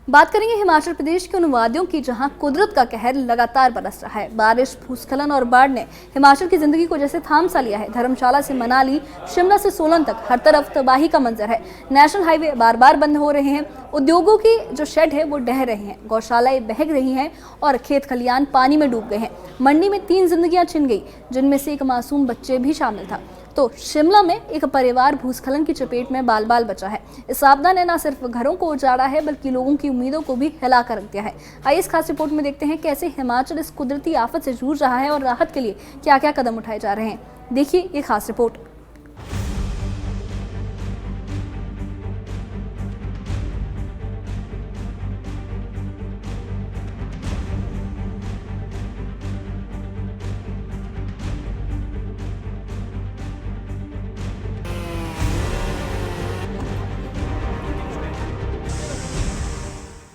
बात करेंगे हिमाचल प्रदेश के उन वादियों की जहां कुदरत का कहर लगातार बरस रहा है। बारिश, भूस्खलन और बाढ़ ने हिमाचल की जिंदगी को जैसे थाम सा लिया है। धर्मशाला से मनाली, शिमला से सोलन तक हर तरफ तबाही का मंजर है। नेशनल हाईवे बार बार बंद हो रहे हैं, उद्योगों की जो शेड है वो ढह रहे हैं, गौशालाएं बह रही हैं और खेत खलियान पानी में डूब गए हैं। मंडी में 3 जिंदगियां छिन गई, जिनमें से एक मासूम बच्चे भी शामिल था। तो शिमला में एक परिवार भूस्खलन की चपेट में बाल बाल बचा है। इस आपदा ने न सिर्फ घरों को उजाड़ा है बल्कि लोगों की उम्मीदों को भी हिला कर रख दिया है। आइए इस खास रिपोर्ट में देखते हैं कैसे हिमाचल इस कुदरती आफत से जूझ रहा है और राहत के लिए क्या क्या कदम उठाए जा रहे हैं। देखिए ये खास रिपोर्ट।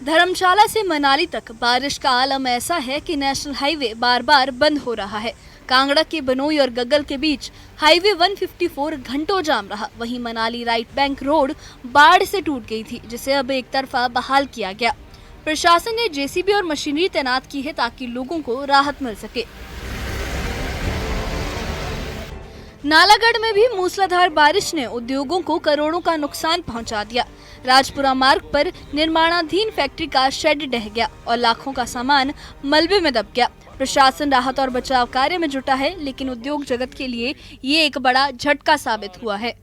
धर्मशाला से मनाली तक बारिश का आलम ऐसा है कि नेशनल हाईवे बार बार बंद हो रहा है। कांगड़ा के बनोई और गग्गल के बीच हाईवे 154 घंटों जाम रहा। वहीं मनाली राइट बैंक रोड बाढ़ से टूट गई थी, जिसे अब एक तरफा बहाल किया गया। प्रशासन ने जेसीबी और मशीनरी तैनात की है ताकि लोगों को राहत मिल सके। नालागढ़ में भी मूसलाधार बारिश ने उद्योगों को करोड़ों का नुकसान पहुंचा दिया। राजपुरा मार्ग पर निर्माणाधीन फैक्ट्री का शेड ढह गया और लाखों का सामान मलबे में दब गया। प्रशासन राहत और बचाव कार्य में जुटा है, लेकिन उद्योग जगत के लिए ये एक बड़ा झटका साबित हुआ है।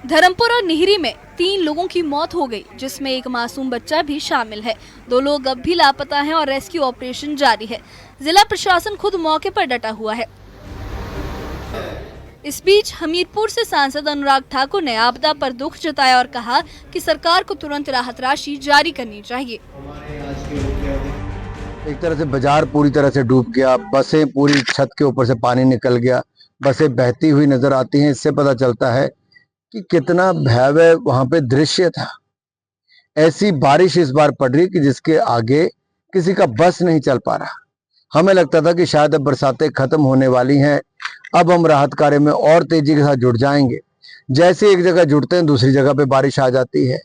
धर्मपुर और निहरी में 3 लोगों की मौत हो गई, जिसमें एक मासूम बच्चा भी शामिल है। 2 लोग अब भी लापता हैं और रेस्क्यू ऑपरेशन जारी है। जिला प्रशासन खुद मौके पर डटा हुआ है। इस बीच हमीरपुर से सांसद अनुराग ठाकुर ने आपदा पर दुख जताया और कहा कि सरकार को तुरंत राहत राशि जारी करनी चाहिए। एक तरह से बाजार पूरी तरह से डूब गया, बसें पूरी छत के ऊपर से पानी निकल गया, बसें बहती हुई नजर आती हैं। इससे पता चलता है कि कितना भयावह वहां पे दृश्य था। ऐसी बारिश इस बार पड़ रही कि जिसके आगे किसी का बस नहीं चल पा रहा। हमें लगता था कि शायद अब बरसातें खत्म होने वाली हैं, अब हम राहत कार्य में और तेजी के साथ जुट जाएंगे। जैसे एक जगह जुड़ते हैं दूसरी जगह पे बारिश आ जाती है।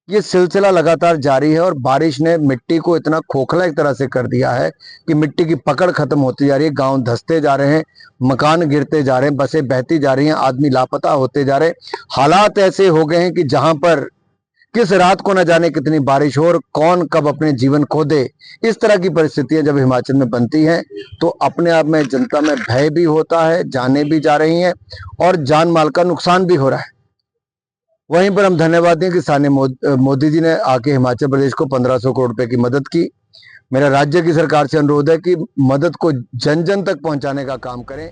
ये सिलसिला लगातार जारी है और बारिश ने मिट्टी को इतना खोखला एक तरह से कर दिया है कि मिट्टी की पकड़ खत्म होती जा रही है। गांव धंसते जा रहे हैं, मकान गिरते जा रहे हैं, बसें बहती जा रही हैं, आदमी लापता होते जा रहे हैं। हालात ऐसे हो गए हैं कि जहां पर किस रात को न जाने कितनी बारिश हो और कौन कब अपने जीवन खो दे। इस तरह की परिस्थितियां जब हिमाचल में बनती हैं तो अपने आप में जनता में भय भी होता है, जानें भी जा रही हैं और जान माल का नुकसान भी हो रहा है। वहीं पर हम धन्यवाद दें कि स्थानीय मोदी जी ने आके हिमाचल प्रदेश को 1500 करोड़ रुपए की मदद की। मेरा राज्य की सरकार से अनुरोध है कि मदद को जन जन तक पहुंचाने का काम करें।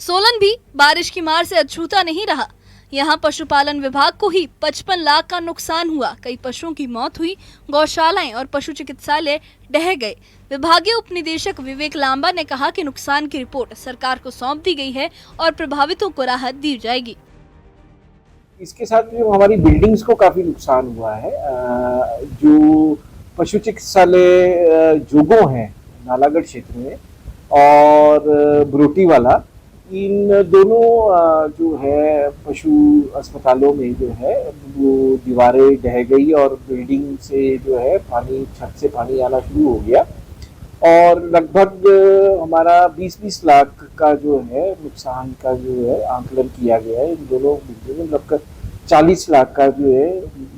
सोलन भी बारिश की मार से अछूता नहीं रहा। यहाँ पशुपालन विभाग को ही 55 लाख का नुकसान हुआ। कई पशुओं की मौत हुई, गौशालाएं और पशु चिकित्सालय ढह गए। विभागीय उप निदेशक विवेक लांबा ने कहा कि नुकसान की रिपोर्ट सरकार को सौंप दी गई है और प्रभावितों को राहत दी जाएगी। इसके साथ जो हमारी बिल्डिंग्स को काफी नुकसान हुआ है। जो पशु चिकित्सालय जोगो है नालागढ़ क्षेत्र में और ब्रोटी वाला, इन दोनों जो है पशु अस्पतालों में जो है वो दीवारें ढह गई और बिल्डिंग से जो है पानी, छत से पानी आना शुरू हो गया और लगभग हमारा 20-20 लाख का जो है नुकसान का जो है आंकलन किया गया है। इन दोनों बिल्डिंगों में लगभग 40 लाख का जो है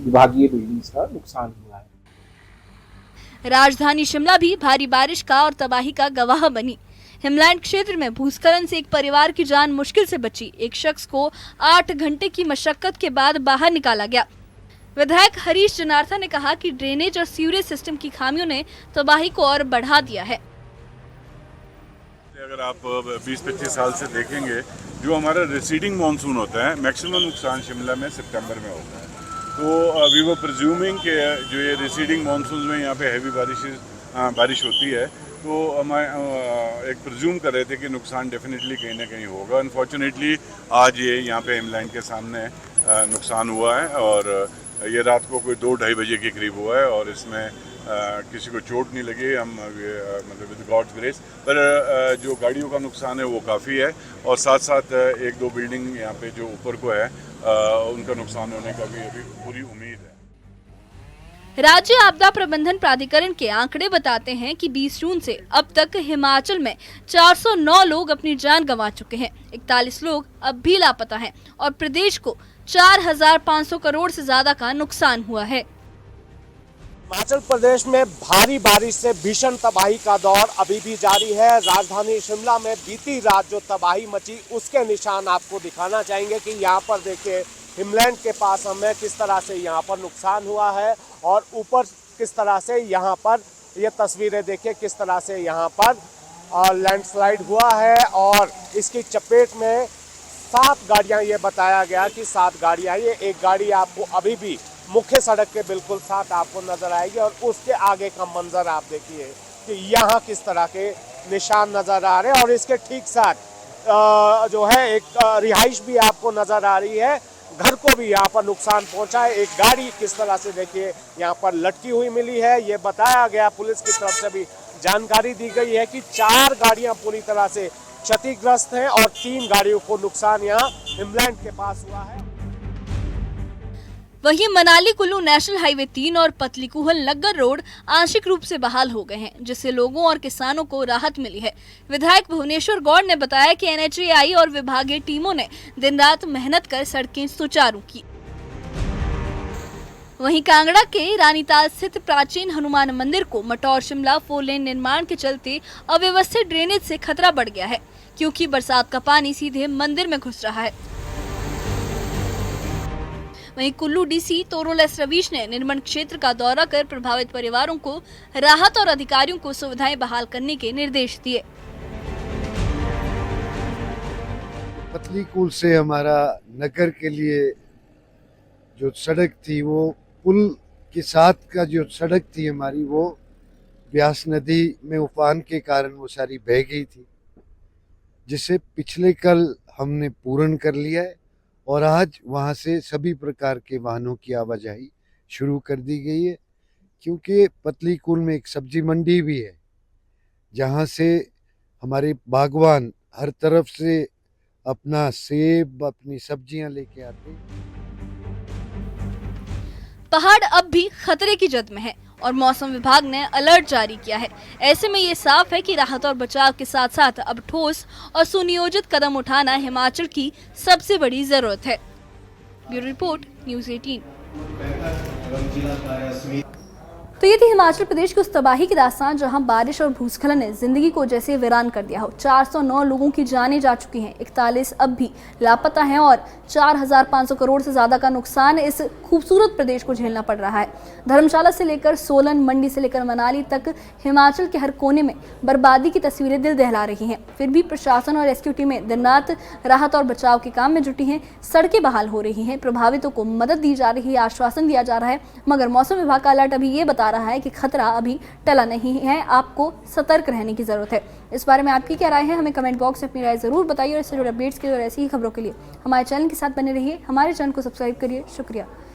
विभागीय बिल्डिंग्स का नुकसान हुआ है। राजधानी शिमला भी भारी बारिश का और तबाही का गवाह बनी। हिमलैंड क्षेत्र में भूस्खलन से एक परिवार की जान मुश्किल से बची। एक शख्स को 8 घंटे की मशक्कत के बाद बाहर निकाला गया। विधायक हरीश जनार्था ने कहा कि ड्रेनेज और सीवरेज सिस्टम की खामियों ने तबाही को और बढ़ा दिया है। अगर आप 20-25 साल से देखेंगे, जो हमारा रिसीडिंग मानसून होता है, मैक्सिमम नुकसान शिमला में सितंबर में होता है। तो वी वर प्रिज्यूमिंग कि जो ये रिसीडिंग मानसून में यहाँ पे हैवी बारिश होती है, तो हम एक प्रिज्यूम कर रहे थे कि नुकसान डेफिनेटली कहीं ना कहीं होगा। अनफॉर्चुनेटली आज ये यहाँ पे हिमलैंड के सामने नुकसान हुआ है और ये रात को कोई 2-2:30 बजे के करीब हुआ है और इसमें किसी को चोट नहीं लगी, हम मतलब विद गॉड्स ग्रेस। पर जो गाड़ियों का नुकसान है वो काफ़ी है, और साथ साथ एक दो बिल्डिंग यहाँ पे जो ऊपर को है उनका नुकसान होने का भी अभी पूरी उम्मीद है। राज्य आपदा प्रबंधन प्राधिकरण के आंकड़े बताते हैं कि 20 जून से अब तक हिमाचल में 409 लोग अपनी जान गंवा चुके हैं, 41 लोग अब भी लापता हैं और प्रदेश को 4,500 करोड़ से ज्यादा का नुकसान हुआ है। हिमाचल प्रदेश में भारी बारिश से भीषण तबाही का दौर अभी भी जारी है। राजधानी शिमला में बीती रात जो तबाही मची उसके निशान आपको दिखाना चाहेंगे कि यहाँ पर देखिए हिमलैंड के पास हमें किस तरह से यहाँ पर नुकसान हुआ है, और ऊपर किस तरह से यहाँ पर ये तस्वीरें देखिए किस तरह से यहाँ पर लैंडस्लाइड हुआ है, और इसकी चपेट में 7 गाड़ियाँ, ये बताया गया कि 7 गाड़ियाँ, ये एक गाड़ी आपको अभी भी मुख्य सड़क के बिल्कुल साथ आपको नजर आएगी, और उसके आगे का मंजर आप देखिए कि यहाँ किस तरह के निशान नजर आ रहे हैं, और इसके ठीक साथ जो है एक रिहाइश भी आपको नजर आ रही है, घर को भी यहाँ पर नुकसान पहुंचा है। एक गाड़ी किस तरह से देखिए यहाँ पर लटकी हुई मिली है। ये बताया गया, पुलिस की तरफ से भी जानकारी दी गई है कि 4 गाड़ियां पूरी तरह से क्षतिग्रस्त हैं और 3 गाड़ियों को नुकसान यहाँ हिमलैंड के पास हुआ है। वहीं मनाली कुल्लू नेशनल हाईवे 3 और पतलीकूहल नग्गर रोड आंशिक रूप से बहाल हो गए हैं, जिससे लोगों और किसानों को राहत मिली है। विधायक भुवनेश्वर गौड़ ने बताया कि NHAI और विभागीय टीमों ने दिन रात मेहनत कर सड़कें सुचारू की। वहीं कांगड़ा के रानीताल स्थित प्राचीन हनुमान मंदिर को मटौर शिमला 4 लेन निर्माण के चलते अव्यवस्थित ड्रेनेज से खतरा बढ़ गया है, क्योंकि बरसात का पानी सीधे मंदिर में घुस रहा है। वहीं कुल्लू डीसी तोरोल एस रवीश ने निर्माण क्षेत्र का दौरा कर प्रभावित परिवारों को राहत और अधिकारियों को सुविधाएं बहाल करने के निर्देश दिए। पतलीकूल से हमारा नगर के लिए जो सड़क थी, वो पुल के साथ का जो सड़क थी हमारी, वो ब्यास नदी में उफान के कारण वो सारी बह गई थी, जिसे पिछले कल हमने पूर्ण कर लिया है, और आज वहाँ से सभी प्रकार के वाहनों की आवाजाही शुरू कर दी गई है। क्योंकि पतलीकूल में एक सब्जी मंडी भी है, जहाँ से हमारे बागवान हर तरफ से अपना सेब, अपनी सब्जियां लेके आते हैं। पहाड़ अब भी खतरे की जद में है और मौसम विभाग ने अलर्ट जारी किया है। ऐसे में ये साफ है कि राहत और बचाव के साथ साथ अब ठोस और सुनियोजित कदम उठाना हिमाचल की सबसे बड़ी जरूरत है। Bureau report, news 18। तो ये थी हिमाचल प्रदेश की उस तबाही की दास्तान जहां बारिश और भूस्खलन ने जिंदगी को जैसे वीरान कर दिया हो। 409 लोगों की जानें जा चुकी हैं, 41 अब भी लापता हैं और 4,500 करोड़ से ज़्यादा का नुकसान इस खूबसूरत प्रदेश को झेलना पड़ रहा है। धर्मशाला से लेकर सोलन, मंडी से लेकर मनाली तक हिमाचल के हर कोने में बर्बादी की तस्वीरें दिल दहला रही हैं। फिर भी प्रशासन और रेस्क्यू टीमें दिन रात राहत और बचाव के काम में जुटी हैं। सड़कें बहाल हो रही हैं, प्रभावितों को मदद दी जा रही है, आश्वासन दिया जा रहा है, मगर मौसम विभाग का अलर्ट अभी ये बता रहा है कि खतरा अभी टला नहीं है, आपको सतर्क रहने की जरूरत है। इस बारे में आपकी क्या राय है, हमें कमेंट बॉक्स में अपनी राय जरूर बताइए और इससे जुड़े अपडेट्स के लिए और ऐसी ही खबरों के लिए हमारे चैनल के साथ बने रहिए। हमारे चैनल को सब्सक्राइब करिए। शुक्रिया।